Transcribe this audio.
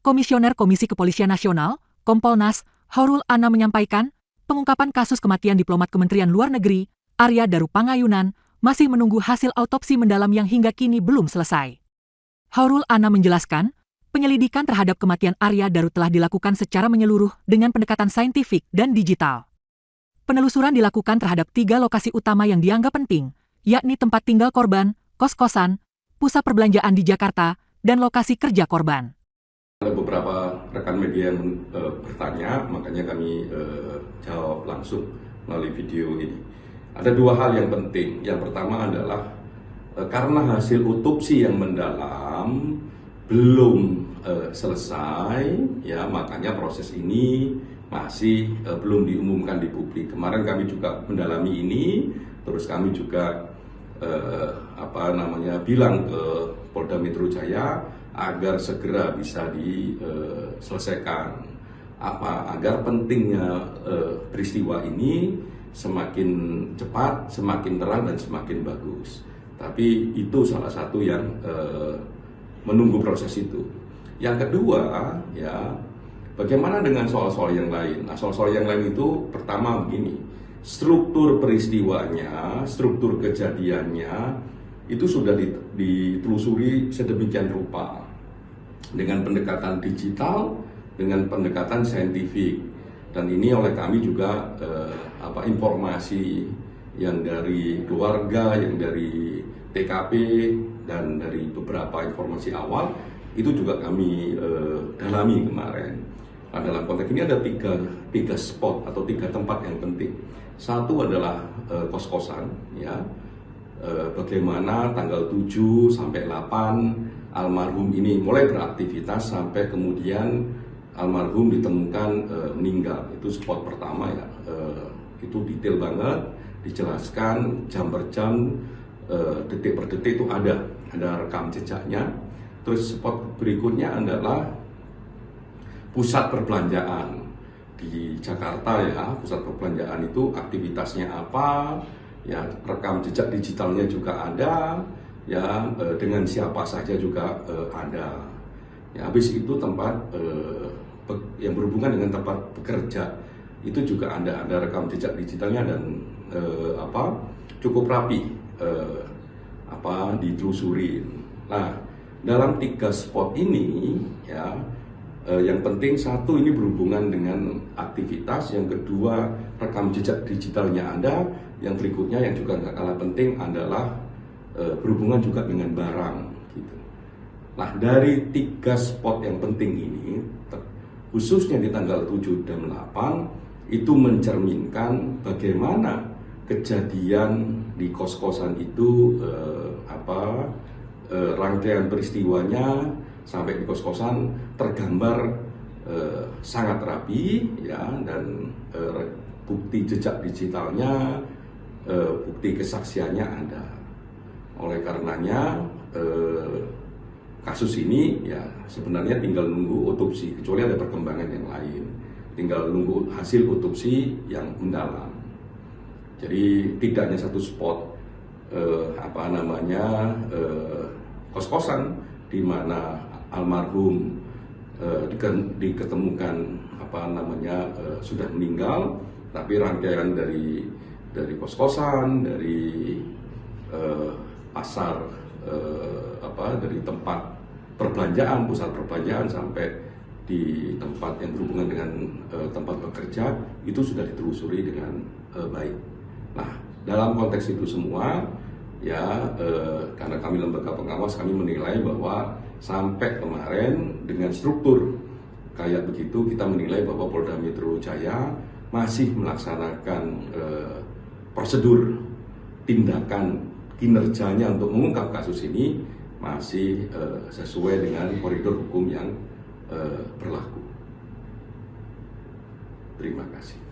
Komisioner Komisi Kepolisian Nasional, Kompolnas, Chairul Anam menyampaikan, pengungkapan kasus kematian diplomat Kementerian Luar Negeri, Arya Daru Pangayunan, masih menunggu hasil autopsi mendalam yang hingga kini belum selesai. Chairul Anam menjelaskan, penyelidikan terhadap kematian Arya Daru telah dilakukan secara menyeluruh dengan pendekatan saintifik dan digital. Penelusuran dilakukan terhadap 3 lokasi utama yang dianggap penting, yakni tempat tinggal korban, kos-kosan, pusat perbelanjaan di Jakarta, dan lokasi kerja korban. Ada beberapa rekan media yang bertanya, makanya kami jawab langsung melalui video ini. Ada 2 hal yang penting. Yang pertama adalah karena hasil otopsi yang mendalam belum selesai, ya makanya proses ini masih belum diumumkan di publik. Kemarin kami juga mendalami ini, terus kami juga bilang ke Polda Metro Jaya agar segera bisa diselesaikan. Agar pentingnya peristiwa ini semakin cepat, semakin terang dan semakin bagus. Tapi itu salah satu yang menunggu proses itu. Yang kedua, ya bagaimana dengan soal-soal yang lain? Nah, soal-soal yang lain itu pertama begini, struktur peristiwanya, struktur kejadiannya itu sudah ditelusuri sedemikian rupa dengan pendekatan digital, dengan pendekatan saintifik, dan ini oleh kami juga informasi yang dari keluarga, yang dari TKP dan dari beberapa informasi awal itu juga kami dalami kemarin. Nah, dalam konteks ini ada tiga spot atau 3 tempat yang penting. Satu adalah kos-kosan, ya. Bagaimana tanggal 7 sampai 8 almarhum ini mulai beraktivitas sampai kemudian almarhum ditemukan meninggal. Itu spot pertama, ya. Itu detail banget, dijelaskan jam per jam, detik per detik itu ada rekam jejaknya. Terus spot berikutnya adalah pusat perbelanjaan di Jakarta, ya. Pusat perbelanjaan itu aktivitasnya apa, ya, rekam jejak digitalnya juga ada, ya, dengan siapa saja juga ada. Ya, habis itu tempat yang berhubungan dengan tempat bekerja itu juga ada rekam jejak digitalnya dan cukup rapi ditelusuri. Nah, dalam 3 spot ini, ya, yang penting satu ini berhubungan dengan aktivitas, yang kedua rekam jejak digitalnya ada, yang berikutnya yang juga nggak kalah penting adalah berhubungan juga dengan barang, gitu. Nah, dari 3 spot yang penting ini, khususnya di tanggal 7 dan 8 itu mencerminkan bagaimana kejadian di kos-kosan itu, rangkaian peristiwanya sampai di kos-kosan tergambar sangat rapi, ya, dan bukti jejak digitalnya, bukti kesaksiannya ada. Oleh karenanya kasus ini, ya, sebenarnya tinggal nunggu otopsi, kecuali ada perkembangan yang lain, tinggal nunggu hasil otopsi yang mendalam. Jadi tidak hanya satu spot kos-kosan di mana almarhum diketemukan sudah meninggal, tapi rangkaian dari kos-kosan, dari pasar, dari tempat perbelanjaan, pusat perbelanjaan sampai di tempat yang berhubungan dengan tempat bekerja itu sudah ditelusuri dengan baik. Nah, dalam konteks itu semua, ya, karena kami lembaga pengawas, kami menilai bahwa sampai kemarin dengan struktur kayak begitu, kita menilai bahwa Polda Metro Jaya masih melaksanakan prosedur tindakan kinerjanya untuk mengungkap kasus ini masih sesuai dengan koridor hukum yang berlaku. Terima kasih.